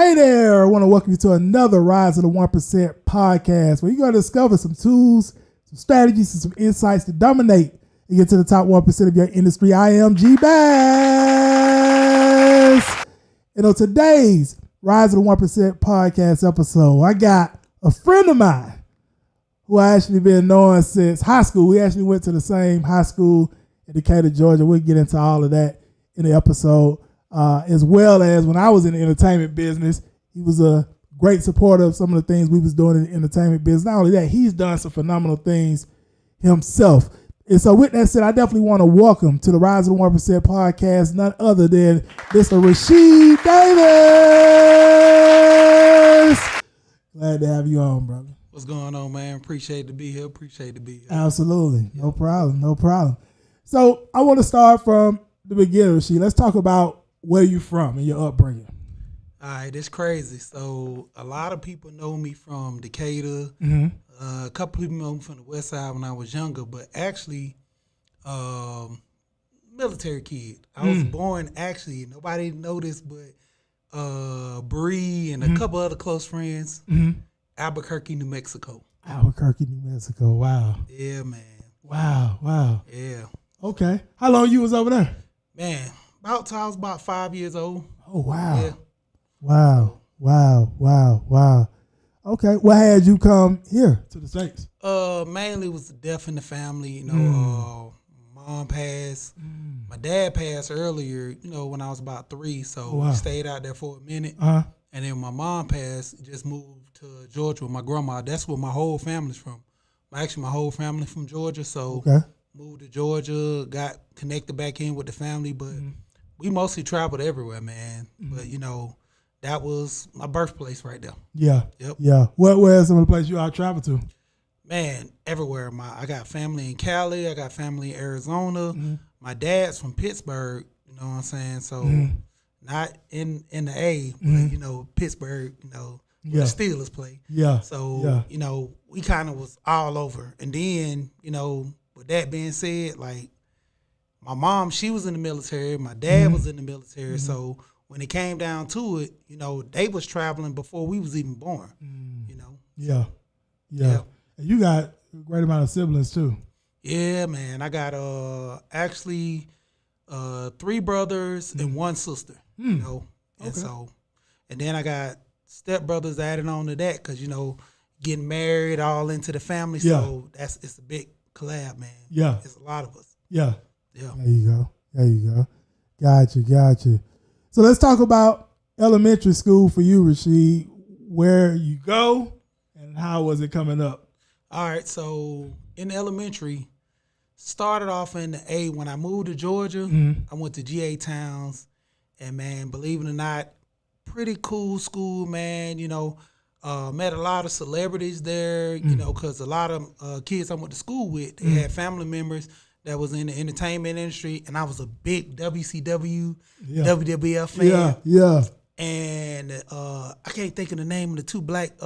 Hey there, I want to welcome you to another Rise of the 1% podcast where you're going to discover some tools, some strategies, and some insights to dominate and get to the top 1% of your industry. I am G Bass. And on today's Rise of the 1% podcast episode, I got a friend of mine who I actually been knowing since high school. We actually went to the same high school in Decatur, Georgia. We'll get into all of that in the episode. As well as when I was in the entertainment business, he was a great supporter of some of the things we was doing in the entertainment business. Not only that, he's done some phenomenal things himself. And so with that said, I definitely want to welcome to the Rise of the 1% podcast none other than Mr. Rasheed Davis. Glad to have you on, brother. What's going on, man? Appreciate to be here. Absolutely. No problem. So I want to start from the beginning, Rasheed. Let's talk about where you from and your upbringing. All right, it's crazy. So a lot of people know me from Decatur. Mm-hmm. A couple people know me from the West Side when I was younger, but actually, military kid. I was born, actually, nobody know this, but Bree and a couple other close friends, Albuquerque, New Mexico. Albuquerque, New Mexico. Wow. Yeah, man. Wow. Yeah. Okay. How long you was over there? Man, till I was about 5 years old. Oh, wow. Yeah. Wow. Okay. What had you come here to the States? Mainly was the death in the family. You know, mom passed. My dad passed earlier, when I was about 3. So we stayed out there for a minute. And then my mom passed, just moved to Georgia with my grandma. That's where my whole family's from. Actually, my whole family from Georgia. So moved to Georgia, got connected back in with the family. But we mostly traveled everywhere, man. But, that was my birthplace right there. Yeah. Yep. Yeah. Where are some of the places you all traveled to? Man, everywhere. I got family in Cali. I got family in Arizona. My dad's from Pittsburgh. You know what I'm saying? So not in the A, but Pittsburgh. Where the Steelers play. Yeah. So we kind of was all over. And then with that being said, like my mom, she was in the military. My dad was in the military. So when it came down to it, they was traveling before we was even born. Yeah. And you got a great amount of siblings too. Yeah, man. I got actually 3 brothers and 1 sister. And then I got stepbrothers added on to that because getting married all into the family. So it's a big collab, man. Yeah, it's a lot of us. Yeah. There you go. Got you. So let's talk about elementary school for you, Rasheed. Where you go and how was it coming up? All right, so in elementary, started off in the A. When I moved to Georgia, I went to GA Towns, and man, believe it or not, pretty cool school, man. Met a lot of celebrities there, because a lot of kids I went to school with, they had family members that was in the entertainment industry, and I was a big WCW, WWF fan. Yeah. And I can't think of the name of the 2 black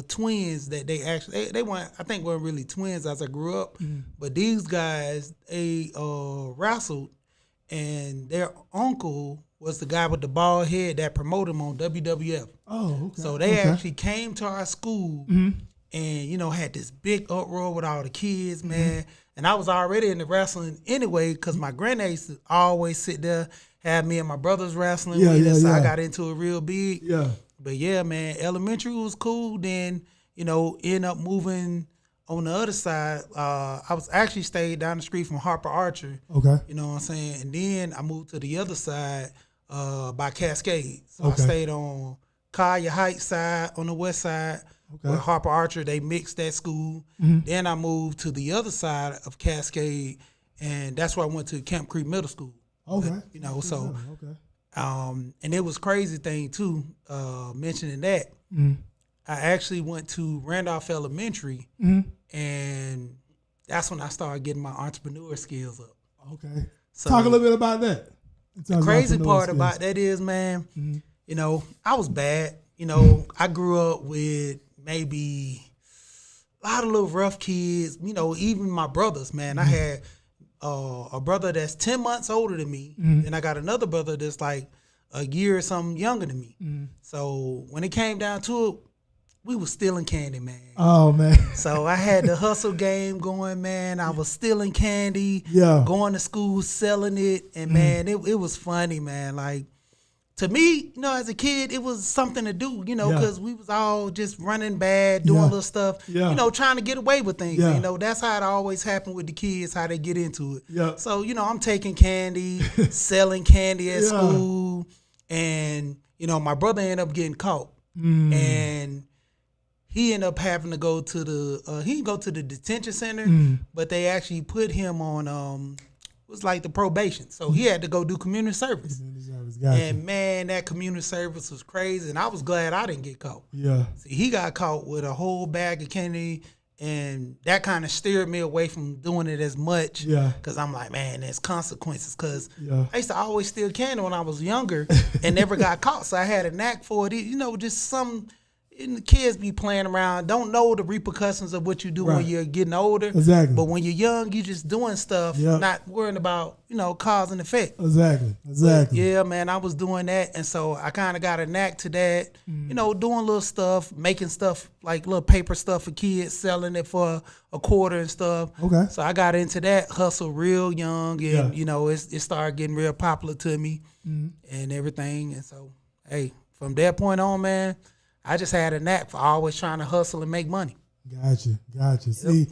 twins that they actually they weren't, I think weren't really twins as I grew up, but these guys they wrestled, and their uncle was the guy with the bald head that promoted them on WWF. Oh, okay. So they actually came to our school and had this big uproar with all the kids, man. And I was already into wrestling anyway because my granddad used to always sit there, have me and my brothers wrestling with us. So I got into it real big. Yeah. But yeah, man, elementary was cool. Then, end up moving on the other side. I was actually stayed down the street from Harper Archer. Okay. You know what I'm saying? And then I moved to the other side by Cascade. So I stayed on Collier Heights side on the west side. With Harper Archer, they mixed that school. Then I moved to the other side of Cascade, and that's where I went to Camp Creek Middle School. Okay. And it was crazy thing too, mentioning that. I actually went to Randolph Elementary, and that's when I started getting my entrepreneur skills up. Okay. So talk a little bit about that. The crazy part about that is, man, I was bad. I grew up with maybe a lot of little rough kids, even my brothers, man. I had a brother that's 10 months older than me, and I got another brother that's like a year or something younger than me. So when it came down to it, we was stealing candy, man. Oh, man. So I had the hustle game going, man. I was stealing candy, going to school, selling it. And, man, it was funny, man. Like, to me, as a kid, it was something to do, because we was all just running bad, doing little stuff, trying to get away with things. That's how it always happened with the kids, how they get into it. Yeah. So, I'm taking candy, selling candy at school. And, my brother ended up getting caught. And he ended up having to go to the detention center, but they actually put him on it was like the probation. So he had to go do community service. Gotcha. And man, that community service was crazy. And I was glad I didn't get caught. Yeah. See, he got caught with a whole bag of candy, and that kind of steered me away from doing it as much. Yeah. Because I'm like, man, there's consequences. Because I used to always steal candy when I was younger and never got caught. So I had a knack for it. Just some. And the kids be playing around, don't know the repercussions of what you do when you're getting older. Exactly. But when you're young, you just doing stuff, not worrying about, cause and effect. Exactly. But yeah, man, I was doing that. And so I kind of got a knack to that, doing little stuff, making stuff like little paper stuff for kids, selling it for a quarter and stuff. Okay. So I got into that hustle real young, and, it started getting real popular to me and everything. And so, hey, from that point on, man, I just had a knack for always trying to hustle and make money. Gotcha. See,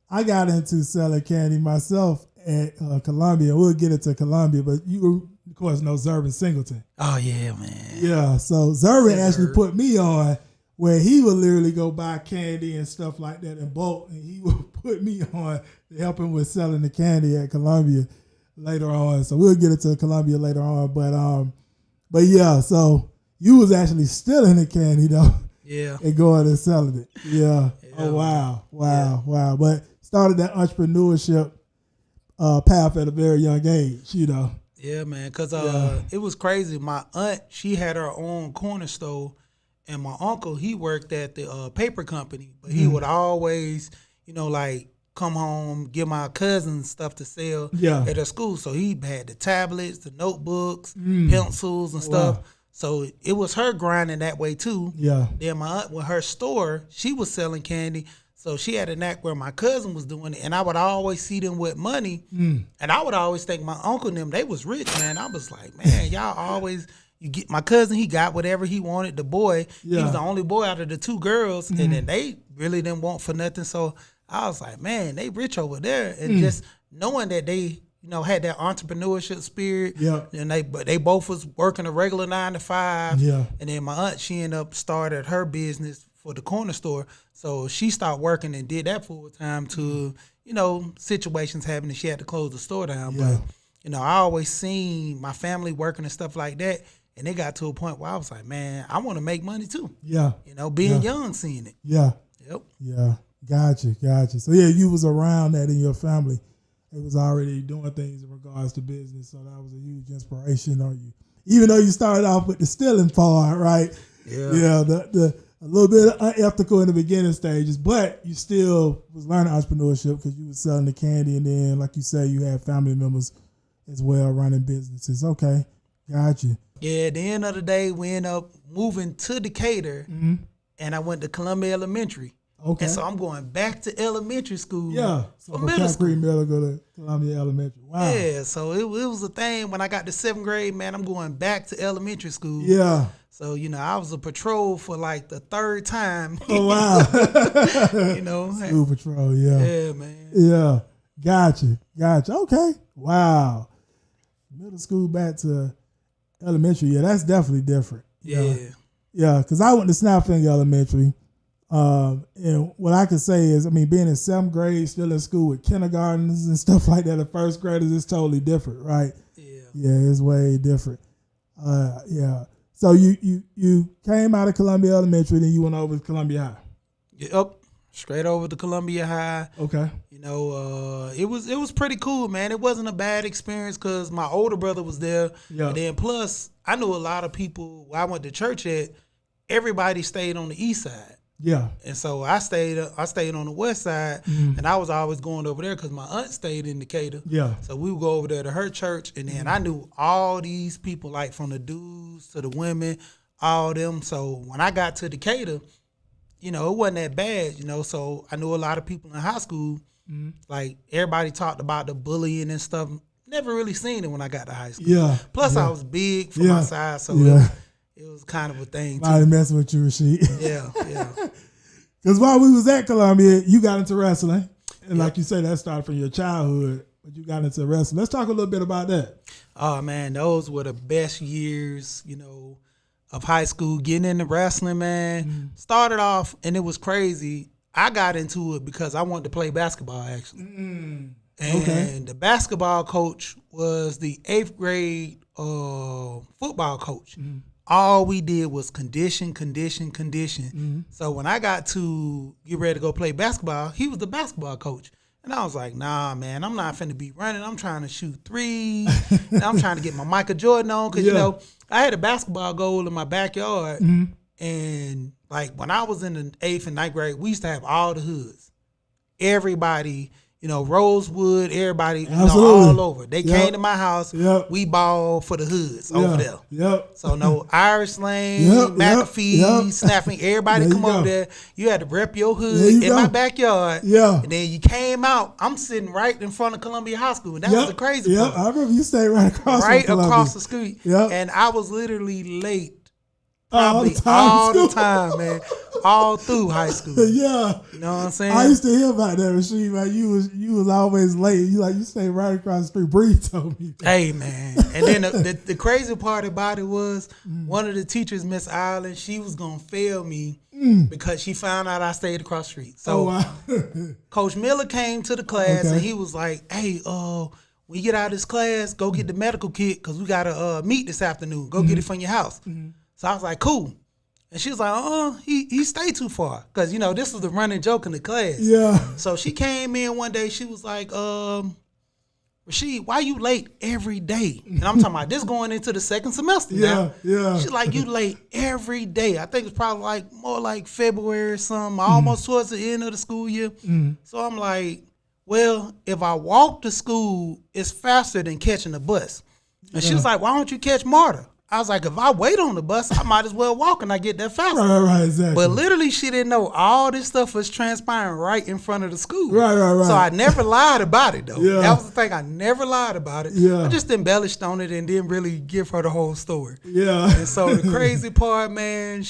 I got into selling candy myself at Columbia. We'll get into Columbia, but you, of course, know Zervin Singleton. Oh, yeah, man. Yeah, so Zervin actually put me on where he would literally go buy candy and stuff like that in bulk, and he would put me on to help him with selling the candy at Columbia later on. So we'll get into Columbia later on, but yeah, so you was actually stealing the candy though. Yeah. And going and selling it. Yeah. Oh wow. But started that entrepreneurship path at a very young age, Yeah, man. Cause it was crazy. My aunt, she had her own corner store, and my uncle, he worked at the paper company, but he would always, like come home, give my cousins stuff to sell at their school. So he had the tablets, the notebooks, pencils and stuff. Wow. So it was her grinding that way too. Yeah. Then my aunt, with her store, she was selling candy. So she had a knack where my cousin was doing it, and I would always see them with money. And I would always think my uncle and them, they was rich, man. I was like, man, y'all always, you get my cousin, he got whatever he wanted. The boy, he was the only boy out of the two girls, and then they really didn't want for nothing. So I was like, man, they rich over there. And just knowing that they, had that entrepreneurship spirit. Yeah. And they both was working a regular 9 to 5. Yeah. And then my aunt, she ended up started her business for the corner store. So she started working and did that full time to, situations happened and she had to close the store down. Yeah. But, I always seen my family working and stuff like that. And it got to a point where I was like, man, I want to make money too. Yeah. Being young, seeing it. Yeah. Yep. Yeah. Gotcha. So yeah, you was around that in your family. It was already doing things in regards to business, so that was a huge inspiration on you. Even though you started off with the stealing part, right? Yeah. Yeah, the a little bit unethical in the beginning stages, but you still was learning entrepreneurship because you was selling the candy, and then, like you say, you had family members as well running businesses. Okay, gotcha. Yeah, at the end of the day, we ended up moving to Decatur, and I went to Columbia Elementary. Okay. And so I'm going back to elementary school. Yeah. So from middle school. Middle, go to Columbia Elementary. Wow. Yeah. So it was a thing when I got to 7th grade, man, I'm going back to elementary school. Yeah. So, I was a patrol for like the 3rd time. Oh, wow. School patrol, yeah. Yeah, man. Yeah. Gotcha. Okay. Wow. Middle school back to elementary. Yeah, that's definitely different. Yeah. Yeah, because I went to Snapfinger Elementary. And what I can say is, being in 7th grade, still in school with kindergartners and stuff like that, the first graders is totally different, right? Yeah. Yeah, it's way different. Yeah. So you came out of Columbia Elementary, then you went over to Columbia High. Yep. Straight over to Columbia High. Okay. It was pretty cool, man. It wasn't a bad experience because my older brother was there. Yeah. And then plus, I knew a lot of people where I went to church at. Everybody stayed on the east side. Yeah. And so I stayed on the west side, and I was always going over there because my aunt stayed in Decatur. Yeah. So we would go over there to her church, and then I knew all these people, like from the dudes to the women, all them. So when I got to Decatur, it wasn't that bad, So I knew a lot of people in high school. Like everybody talked about the bullying and stuff. Never really seen it when I got to high school. Yeah. Plus yeah. I was big for my size, so it was kind of a thing too. I ain't messing with you, Rasheed. Yeah. Because while we was at Columbia, you got into wrestling. And like you said, that started from your childhood, but you got into wrestling. Let's talk a little bit about that. Oh, man, those were the best years, of high school, getting into wrestling, man. Started off, and it was crazy. I got into it because I wanted to play basketball, actually. And the basketball coach was the 8th grade football coach. All we did was condition. So when I got to get ready to go play basketball, he was the basketball coach. And I was like, nah, man, I'm not finna be running. I'm trying to shoot threes. I'm trying to get my Michael Jordan on. Because, I had a basketball goal in my backyard. And, like, when I was in the 8th and 9th grade, we used to have all the hoods. Everybody, Rosewood, everybody, all over. They came to my house. We balled for the hoods over there. So no Irish Lane, McAfee, Snapping, everybody come over there. You had to rep your hood in my backyard. And then you came out. I'm sitting right in front of Columbia High School. And that was the crazy part. I remember you stayed right across the street. And I was literally late. Probably all the time, man. All through high school. Yeah. You know what I'm saying? I used to hear about that, Rasheed. Like you was always late. You stayed right across the street. Bree told me that. Hey, man. And then the crazy part about it was one of the teachers, Miss Ireland, she was going to fail me because she found out I stayed across the street. So Coach Miller came to the class and he was like, hey, when you get out of this class, go get the medical kit because we got to meet this afternoon. Go get it from your house. So I was like, cool. And she was like, he stayed too far. Because, this was the running joke in the class. Yeah. So she came in one day. She was like, Rasheed, why you late every day? And I'm talking about this going into the second semester now. Yeah. She's like, you late every day. I think it's probably more like February or something, almost towards the end of the school year. So I'm like, well, if I walk to school, it's faster than catching the bus. And she was like, why don't you catch MARTA? I was like, if I wait on the bus, I might as well walk and I get there faster. Right, exactly. But literally, she didn't know all this stuff was transpiring right in front of the school. Right. So I never lied about it, though. Yeah. That was the thing. I never lied about it. Yeah. I just embellished on it and didn't really give her the whole story. Yeah. And so the crazy part, man,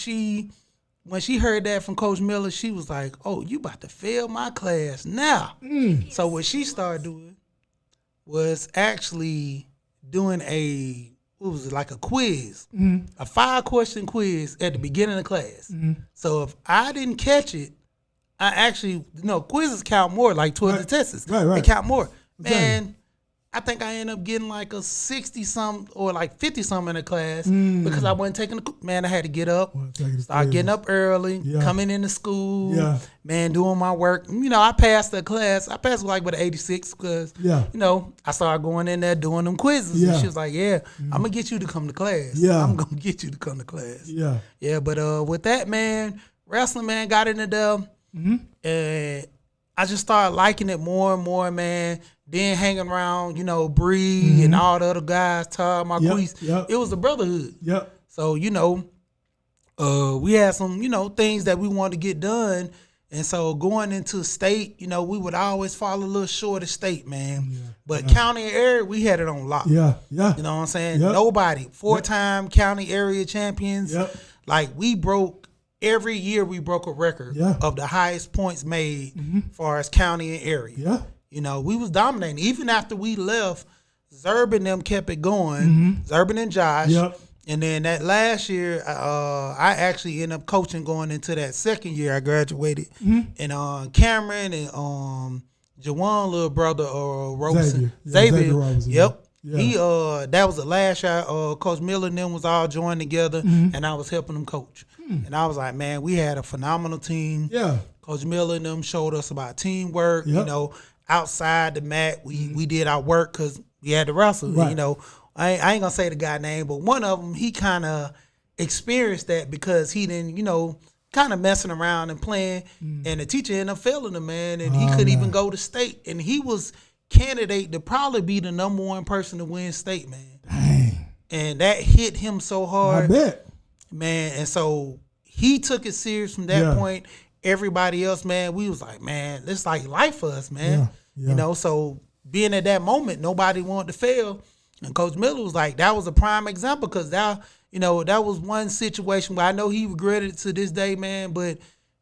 when she heard that from Coach Miller, she was like, oh, you about to fail my class now. So what she started doing was actually doing like a quiz, a 5-question quiz at the beginning of class. So if I didn't catch it, I actually, quizzes count more, like towards the tests. Right. They count more. Man, I think I ended up getting like a 60-something or like 50-something in the class because I wasn't taking man, I had to get up, start getting up early, coming into school, man, doing my work. I passed the class. I passed with an 86 because, I started going in there doing them quizzes. And she was like, I'm going to get you to come to class. I'm going to get you to come to class. Yeah, but with that, man, wrestling, man, got into there. And I just started liking it more and more, man. Then hanging around, Bree and all the other guys, Todd, Marquise. It was a brotherhood. So, we had some, things that we wanted to get done. And so going into state, we would always fall a little short of state, man. But county and area, we had it on lock. You know what I'm saying? Nobody. 4-time county area champions. Like every year we broke a record of the highest points made as far as county and area. We was dominating. Even after we left, Zerb and them kept it going. Zerb and Josh. And then that last year, I actually ended up coaching going into that second year I graduated. And Cameron and Jawan, little brother, Robeson. Xavier Robinson. He that was the last year. Coach Miller and them was all joined together, and I was helping them coach. And I was like, man, we had a phenomenal team. Coach Miller and them showed us about teamwork. Outside the mat, we did our work because we had to wrestle. Right. I ain't gonna say the guy name, but one of them, he kind of experienced that because he didn't, kind of messing around and playing, and the teacher ended up failing him, man, and he couldn't even go to state, and he was candidate to probably be the number one person to win state, man. Dang. And that hit him so hard. I bet. Man, and so he took it serious from that point. Everybody else, man, we was like, man, it's like life for us, man. Yeah. You know, so being at that moment, nobody wanted to fail. And Coach Miller was like, that was a prime example, because that was one situation where I know he regretted it to this day, man. But,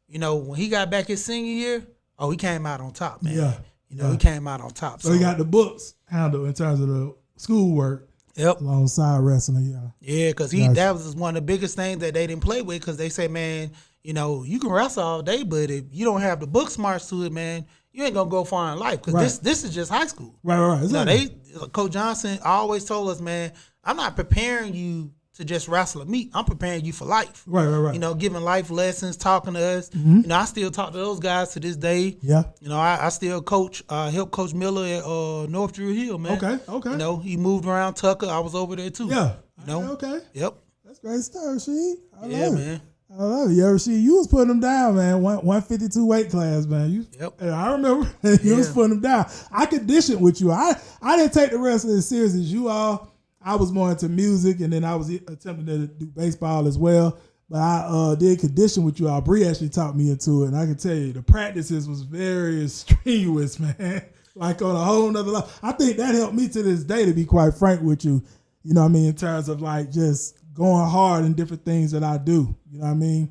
you know, when he got back his senior year, he came out on top, man. Yeah. You know, he came out on top. So he got the books handled in terms of the schoolwork. Yep. Alongside wrestling, Yeah, because that was one of the biggest things that they didn't play with, because they say, man, you know, you can wrestle all day, but if you don't have the book smarts to it, man, you ain't going to go far in life, because this is just high school. Right. Exactly. Coach Johnson always told us, man, I'm not preparing you to just wrestle at me. I'm preparing you for life. Right. You know, giving life lessons, talking to us. You know, I still talk to those guys to this day. Yeah. You know, I still help Coach Miller at North Drew Hill, man. Okay. You know, he moved around Tucker. I was over there too. Yeah. You know? Okay. Yep. That's great stuff, Rasheed. I love it. Man. I love it. Yeah, Rasheed, you was putting them down, man. 152 weight class, man. And I remember you was putting them down. I conditioned with you. I didn't take the wrestling as serious as you all. I was more into music, and then I was attempting to do baseball as well. But I did condition with you all. Bree actually taught me into it, and I can tell you the practices was very strenuous, man. Like on a whole nother level. I think that helped me to this day, to be quite frank with you. You know what I mean? In terms of like just going hard in different things that I do. You know what I mean?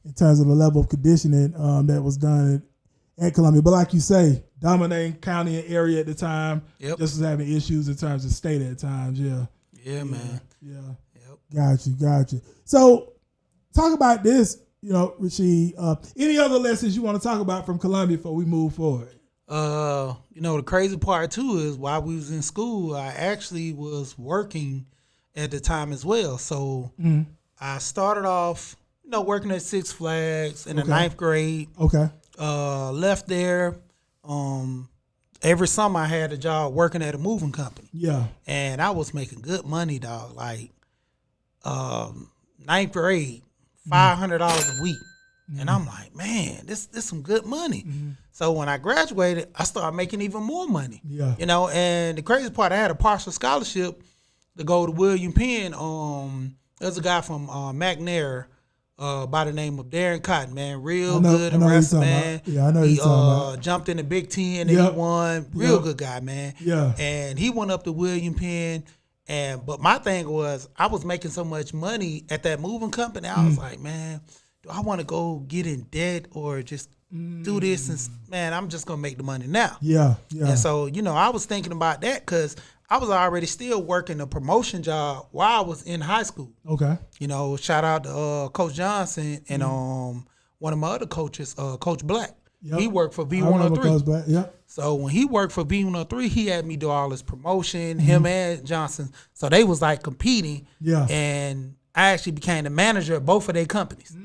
In terms of the level of conditioning that was done at Columbia. But like you say, dominating county and area at the time, just was having issues in terms of state at times. Yeah, man. Yeah. Yep. Got you. So talk about this, you know, Rasheed. Any other lessons you want to talk about from Columbia before we move forward? You know, the crazy part too is while we was in school, I actually was working at the time as well. So I started off, you know, working at Six Flags in the 9th grade. Okay. Left there. Every summer I had a job working at a moving company. Yeah. And I was making good money, dog. Like 9th grade, $500 a week. And I'm like, man, this some good money. So when I graduated, I started making even more money. Yeah. You know, and the crazy part, I had a partial scholarship to go to William Penn. There's a guy from McNair by the name of Darren Cotton, man. Real good in wrestling, man. Yeah, I know you're talking about. Jumped in the Big Ten and he won. Real good guy, man. Yeah. And he went up to William Penn. But my thing was, I was making so much money at that moving company. I was like, man, do I want to go get in debt or just do this? And man, I'm just gonna make the money now. Yeah. And so, you know, I was thinking about that because I was already still working a promotion job while I was in high school. Okay. You know, shout out to Coach Johnson and one of my other coaches, Coach Black. Yep. He worked for V103. Coach Black. Yep. So when he worked for V103, he had me do all his promotion, him and Johnson. So they was like competing. Yeah. And I actually became the manager of both of their companies.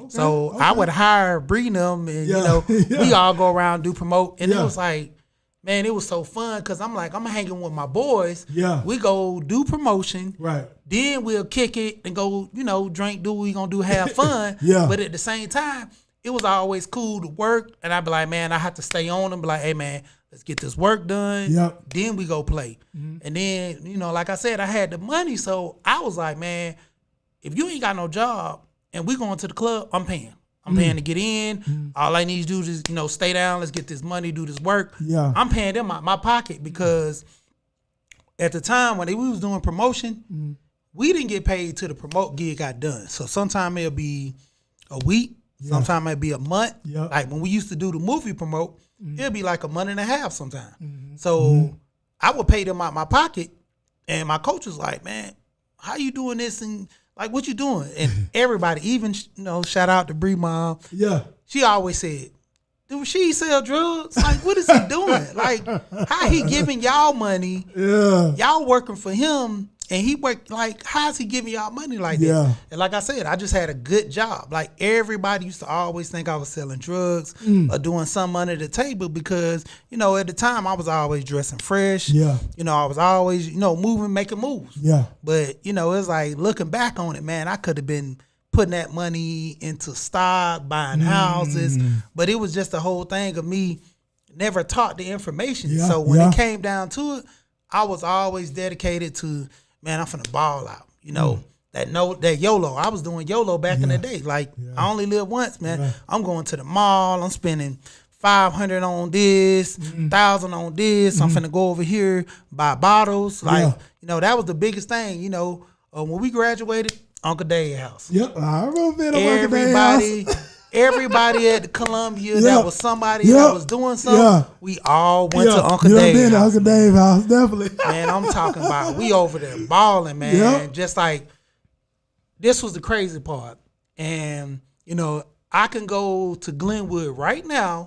So I would hire Bree and them, and you know, we all go around do promote, and it was like, man, it was so fun because I'm like, I'm hanging with my boys. Yeah, we go do promotion, right? Then we'll kick it and go, you know, drink, do what we gonna do, have fun. But at the same time, it was always cool to work, and I'd be like, man, I have to stay on them, be like, hey, man, let's get this work done. Yep. Then we go play, and then you know, like I said, I had the money, so I was like, man, if you ain't got no job. And we going to the club, I'm paying. I'm paying to get in. All I need to do is, you know, stay down. Let's get this money, do this work. Yeah. I'm paying them out my pocket because at the time when we was doing promotion, we didn't get paid till the promote gig got done. So sometime it'll be a week. Sometime it'll be a month. Yep. Like when we used to do the movie promote, it'll be like a month and a half sometime. So I would pay them out my pocket. And my coach was like, man, how you doing this? And like, what you doing? And everybody, even, you know, shout out to Bree Mom. Yeah. She always said, do Rasheed sell drugs? Like, what is he doing? Like, how he giving y'all money? Yeah. Y'all working for him, and he work, like, how is he giving y'all money like that? And like I said, I just had a good job. Like, everybody used to always think I was selling drugs or doing something under the table because, you know, at the time, I was always dressing fresh. Yeah. You know, I was always, you know, moving, making moves. Yeah. But, you know, it's like, looking back on it, man, I could have been putting that money into stock, buying houses. But it was just the whole thing of me never taught the information. Yeah, so when it came down to it, I was always dedicated to, man, I'm finna ball out. You know, that YOLO. I was doing YOLO back in the day. Like, I only live once, man. Yeah. I'm going to the mall. I'm spending $500 on this, $1,000 on this. I'm finna go over here, buy bottles. Like, you know, that was the biggest thing. You know, when we graduated, Uncle Dave's house. Yep, I remember being at Uncle Dave's house. Everybody at the Columbia that was somebody that was doing something, we all went to Uncle Dave's house. Uncle Dave's house, definitely. Man, I'm talking about we over there balling, man. Just like, this was the crazy part. And, you know, I can go to Glenwood right now.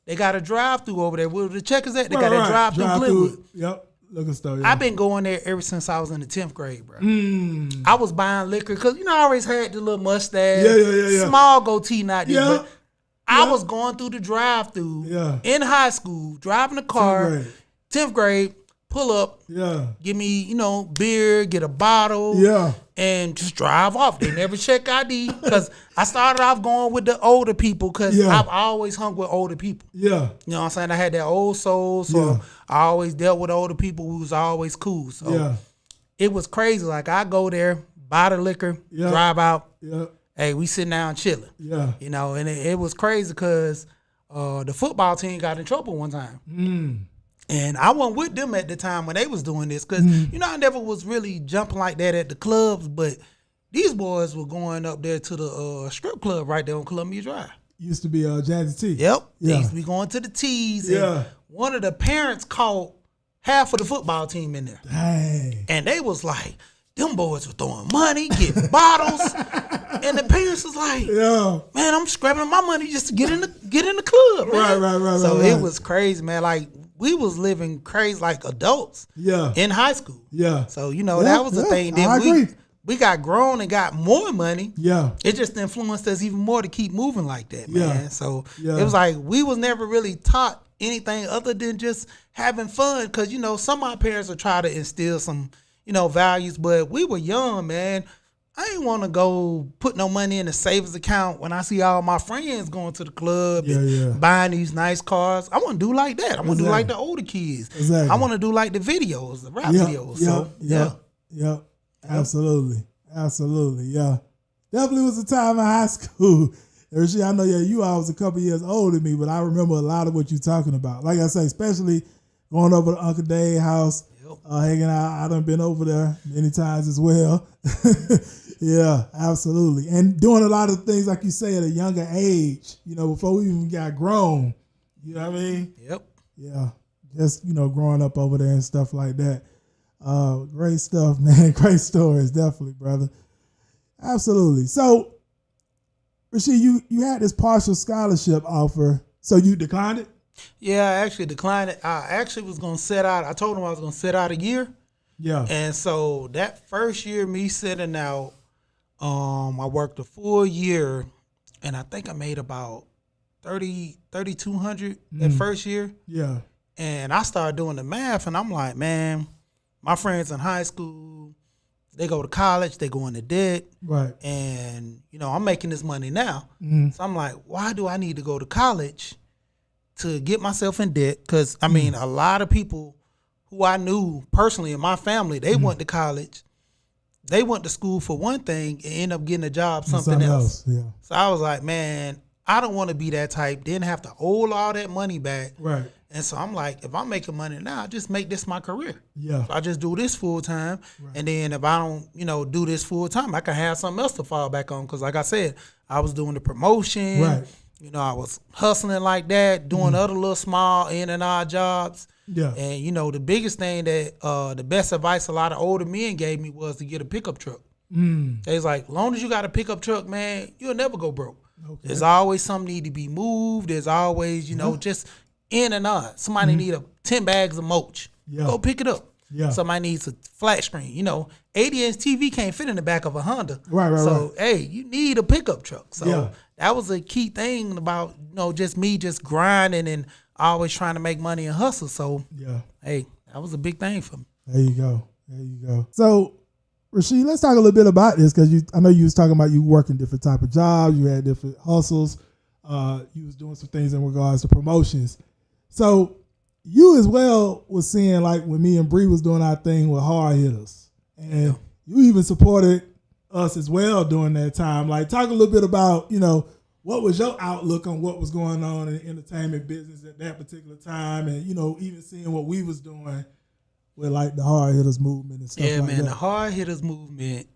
They got a drive-through over there. Where the checkers at? They got a drive-through Glenwood. Yep. Liquor store, I've been going there ever since I was in the 10th grade, bro. I was buying liquor because, you know, I always had the little mustache, small goatee, not this, but I was going through the drive-through in high school, driving a car, 10th grade, pull up, give me, you know, beer, get a bottle, and just drive off. They never check ID because I started off going with the older people because I've always hung with older people. You know what I'm saying? I had that old soul, so I always dealt with older people who was always cool. So it was crazy. Like, I go there, buy the liquor, drive out. Hey, we sitting down chilling. You know, and it was crazy because the football team got in trouble one time. And I wasn't with them at the time when they was doing this because, you know, I never was really jumping like that at the clubs, but these boys were going up there to the strip club right there on Columbia Drive. Used to be Jazzy T. Yep. They used to be going to the T's. And one of the parents caught half of the football team in there. Dang. And they was like, them boys were throwing money, getting bottles. And the parents was like, man, I'm scrapping my money just to get in the club, man. Right. So it was crazy, man. Like, we was living crazy like adults in high school. So, you know, that was the thing. Then we got grown and got more money. It just influenced us even more to keep moving like that, man. So it was like we was never really taught anything other than just having fun because, you know, some of our parents would try to instill some, you know, values, but we were young, man. I ain't want to go put no money in a savings account when I see all my friends going to the club and buying these nice cars. I want to do like that. I want to do like the older kids. I want to do like the videos, the rap videos. Absolutely. Definitely was a time in high school. Rasheed, I know you all was a couple years older than me, but I remember a lot of what you're talking about. Like I say, especially going over to Uncle Dave's house, hanging out. I done been over there many times as well. Yeah, absolutely. And doing a lot of things, like you say, at a younger age, you know, before we even got grown. You know what I mean? Yeah. Just, you know, growing up over there and stuff like that. Great stuff, man. Great stories, definitely, brother. Absolutely. So, Rasheed, you had this partial scholarship offer, so you declined it? Yeah, I actually declined it. I actually was going to set out, I told him I was going to set out a year. And so that first year, me setting out, I worked a full year, and I think I made about $3,200 that first year. And I started doing the math, and I'm like, man, my friends in high school, they go to college, they go into debt. And, you know, I'm making this money now. So I'm like, why do I need to go to college to get myself in debt? Because, I mean, a lot of people who I knew personally in my family, they went to college. They went to school for one thing and end up getting a job something else. So I was like, man, I don't want to be that type. Then have to owe all that money back. And so I'm like, if I'm making money now, I just make this my career. So I just do this full time. And then if I don't, you know, do this full time, I can have something else to fall back on. Because like I said, I was doing the promotion. You know, I was hustling like that, doing other little small in and out jobs. And, you know, the biggest thing that, the best advice a lot of older men gave me was to get a pickup truck. They was like, as long as you got a pickup truck, man, you'll never go broke. There's always something need to be moved. There's always, you know, just in and out. Somebody need 10 bags of mulch. Go pick it up. Somebody needs a flat screen. You know, 80-inch TV can't fit in the back of a Honda. So, hey, you need a pickup truck. So that was a key thing about, you know, just me just grinding and always trying to make money and hustle. So, hey, that was a big thing for me. There you go. So, Rasheed, let's talk a little bit about this because I know you was talking about you working different type of jobs, you had different hustles, you was doing some things in regards to promotions. So you as well was seeing like when me and Bree was doing our thing with hard hitters, and you even supported us as well during that time. Like, talk a little bit about, what was your outlook on what was going on in the entertainment business at that particular time, and even seeing what we was doing with like the hard hitters movement and stuff like that. Yeah, man, the hard hitters movement.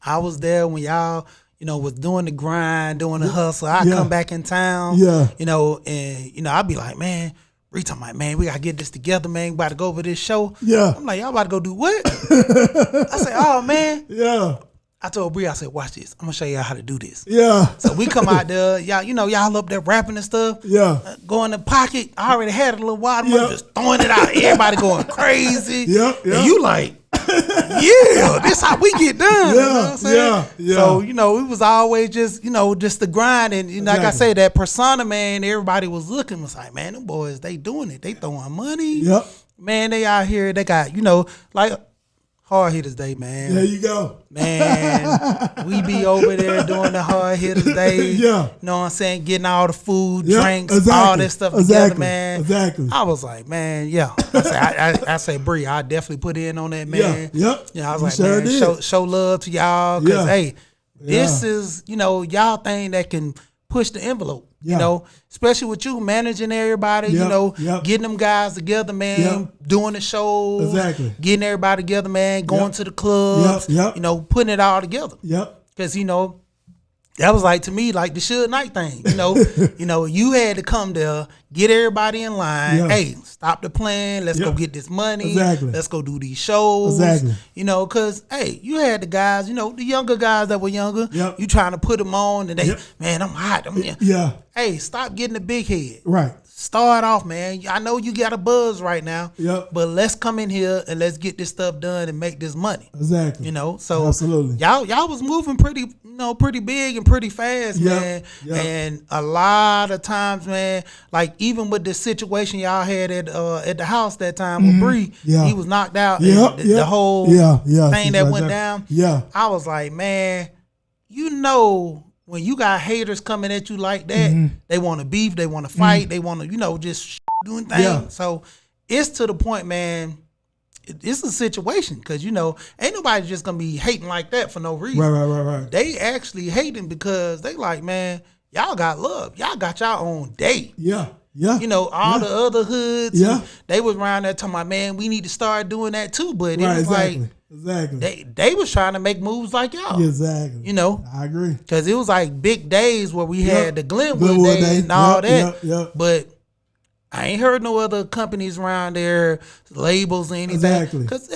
I was there when y'all, was doing the grind, doing the hustle. I come back in town, and I'd be like, man. Bree talking about, man, we gotta get this together, man. We about to go over this show. Yeah. I'm like, y'all about to go do what? I said, oh man. Yeah. I told Bree, I said, watch this. I'm gonna show y'all how to do this. Yeah. So we come out there, y'all, y'all up there rapping and stuff. Yeah. Go in the pocket. I already had it a little while. I'm just throwing it out. Everybody going crazy. Yep. And you like, yeah, this how we get done. You know what I'm saying? Yeah. So, it was always just, just the grind. And like I say, that persona, man, everybody was looking, was like, man, them boys, they doing it. They throwing money. Yep. Man, they out here, they got, like hard hitters day, man. There you go. Man, we be over there doing the hard hitters day. Yeah. You know what I'm saying? Getting all the food, Yep, drinks, exactly, all this stuff together, man. Exactly. I was like, man, yeah. I say, Bree, I definitely put in on that, man. Yep. Yeah, I was You like, sure man, did. show love to y'all. Because, Yeah. hey, this is, y'all thing that can push the envelope. Yeah. Especially with you managing everybody, Yep. getting them guys together, man, doing the shows, Exactly. getting everybody together, man, going to the clubs, Yep. putting it all together. Yep. Because, that was like, to me, like the Suge Knight thing. You had to come there, get everybody in line. Yeah. Hey, stop the plan. Let's go get this money. Exactly. Let's go do these shows. Exactly. Because, hey, you had the guys, the younger guys that were younger. Yep. You trying to put them on, and they, man, I'm hot. Yeah. Hey, stop getting the big head. Right. Start off, man. I know you got a buzz right now. Yep. But let's come in here and let's get this stuff done and make this money. Exactly. So absolutely. Y'all was moving pretty big and pretty fast, man. Yep. And a lot of times, man, like even with the situation y'all had at the house that time with Bree, he was knocked out. Yep. And the whole thing that went down. Yeah. I was like, man, when you got haters coming at you like that, they want to beef, they want to fight, they want to, just doing things. Yeah. So it's to the point, man, it's a situation because, ain't nobody just going to be hating like that for no reason. Right. They actually hating because they like, man, y'all got love. Y'all got y'all own day. Yeah. All the other hoods, they was around there talking about, man, we need to start doing that too. But it was exactly. They was trying to make moves like y'all. Exactly. I agree. Because it was like big days where we had the Glenwood Day and all that. Yep. But I ain't heard no other companies around there, labels or anything. Exactly. Because,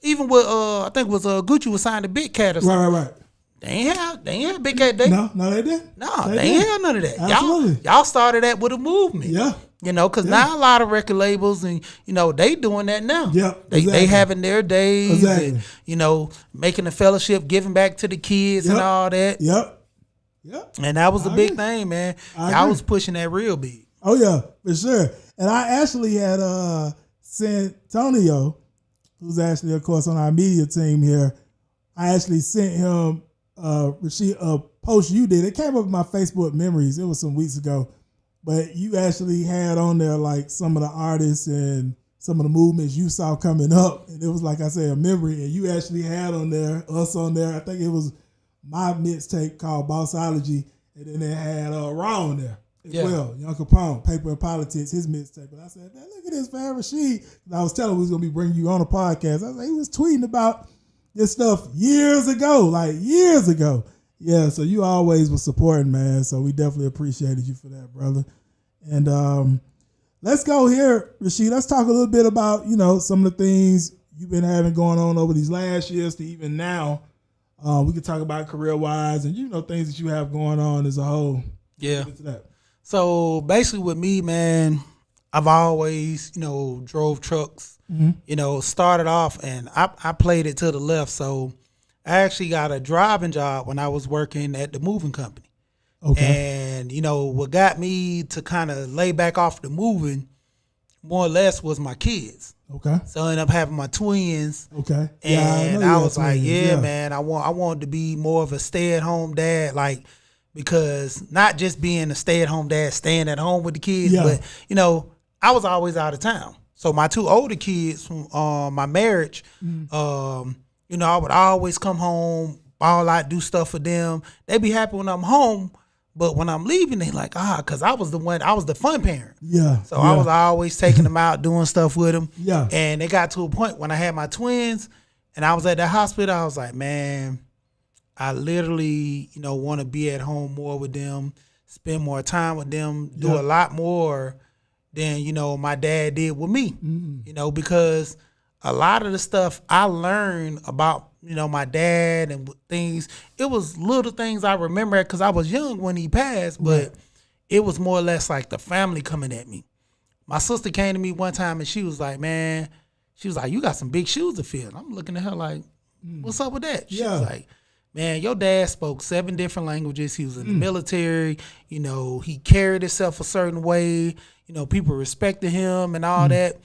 even with, I think it was Gucci was signed to Big Cat or something. Right. They ain't have Big Cat Day. No, they didn't. No, they ain't have none of that. Absolutely. Y'all started that with a movement. Yeah. Because now a lot of record labels and, they doing that now. Yep. They having their days Exactly. and, making a fellowship, giving back to the kids and all that. Yep. And that was a big thing, man. I was pushing that real big. Oh, yeah, for sure. And I actually had sent Tonio, who's actually, of course, on our media team here, I actually sent him Rasheed, a post you did. It came up in my Facebook memories. It was some weeks ago. But you actually had on there like some of the artists and some of the movements you saw coming up. And it was, like I say, a memory. And you actually had on there, us on there. I think it was my mixtape called Bossology. And then they had Raw on there as well. Young Capone, Paper and Politics, his mixtape. And I said, man, look at this, man, Rasheed. And I was telling him we was going to be bringing you on a podcast. I was like, he was tweeting about this stuff years ago. Yeah, so you always was supporting, man. So we definitely appreciated you for that, brother. And let's go here, Rasheed. Let's talk a little bit about, some of the things you've been having going on over these last years to even now. We can talk about career-wise and, things that you have going on as a whole. Yeah. So basically with me, man, I've always, drove trucks, started off and I played it to the left. So I actually got a driving job when I was working at the moving company. Okay. And, what got me to kind of lay back off the moving more or less was my kids. Okay. So I ended up having my twins. Okay. And I was like, twins. man, I wanted to be more of a stay-at-home dad, like, because not just being a stay-at-home dad, staying at home with the kids, but, you know, I was always out of town. So my two older kids from my marriage, you know, I would always come home, ball out, do stuff for them. They be happy when I'm home, but when I'm leaving, they like, because I was the fun parent. Yeah. So I was always taking them out, doing stuff with them. Yeah. And it got to a point when I had my twins and I was at the hospital, I was like, man, I literally, you know, want to be at home more with them, spend more time with them, do a lot more than, you know, my dad did with me, you know, because a lot of the stuff I learned about, you know, my dad and things, it was little things I remember because I was young when he passed, but it was more or less like the family coming at me. My sister came to me one time and she was like, man, she was like, you got some big shoes to fill. I'm looking at her like, what's up with that? She was like, man, your dad spoke 7 different languages. He was in the military. You know, he carried himself a certain way. You know, people respected him and all that.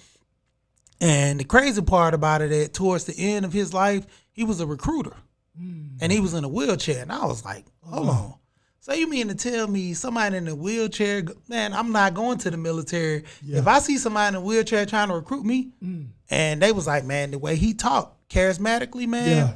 And the crazy part about it, that towards the end of his life, he was a recruiter. And he was in a wheelchair. And I was like, hold on. So you mean to tell me somebody in a wheelchair, man, I'm not going to the military. If I see somebody in a wheelchair trying to recruit me, and they was like, man, the way he talked charismatically, man,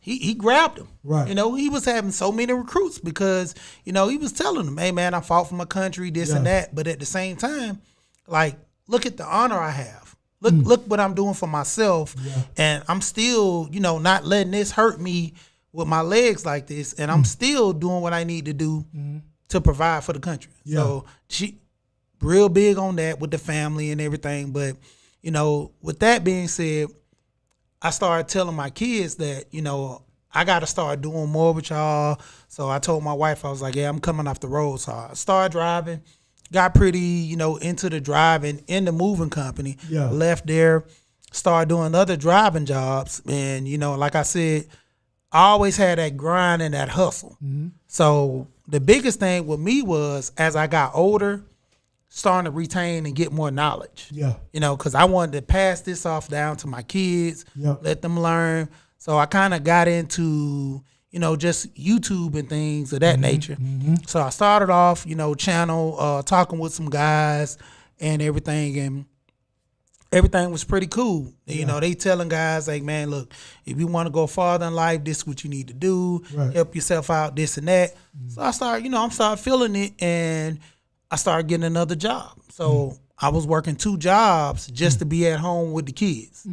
he grabbed him. Right. You know, he was having so many recruits because, you know, he was telling them, hey, man, I fought for my country, this and that. But at the same time, like, look at the honor I have. Look what I'm doing for myself. And I'm still, you know, not letting this hurt me with my legs like this. And I'm still doing what I need to do to provide for the country. So she real big on that with the family and everything. But, you know, with that being said, I started telling my kids that, you know, I got to start doing more with y'all. So I told my wife, I was like, yeah, I'm coming off the road. So I started driving, got pretty, you know, into the driving in the moving company. Left there, started doing other driving jobs. And, you know, like I said, I always had that grind and that hustle. So the biggest thing with me was, as I got older, starting to retain and get more knowledge. You know, because I wanted to pass this off down to my kids, let them learn. So I kind of got into, you know, just YouTube and things of that nature. So I started off, you know, channel, talking with some guys and everything, and everything was pretty cool. You know, they telling guys like, man, look, if you want to go farther in life, this is what you need to do. Help yourself out, this and that. So I started, you know, I'm started feeling it, and I started getting another job. So I was working 2 jobs just to be at home with the kids.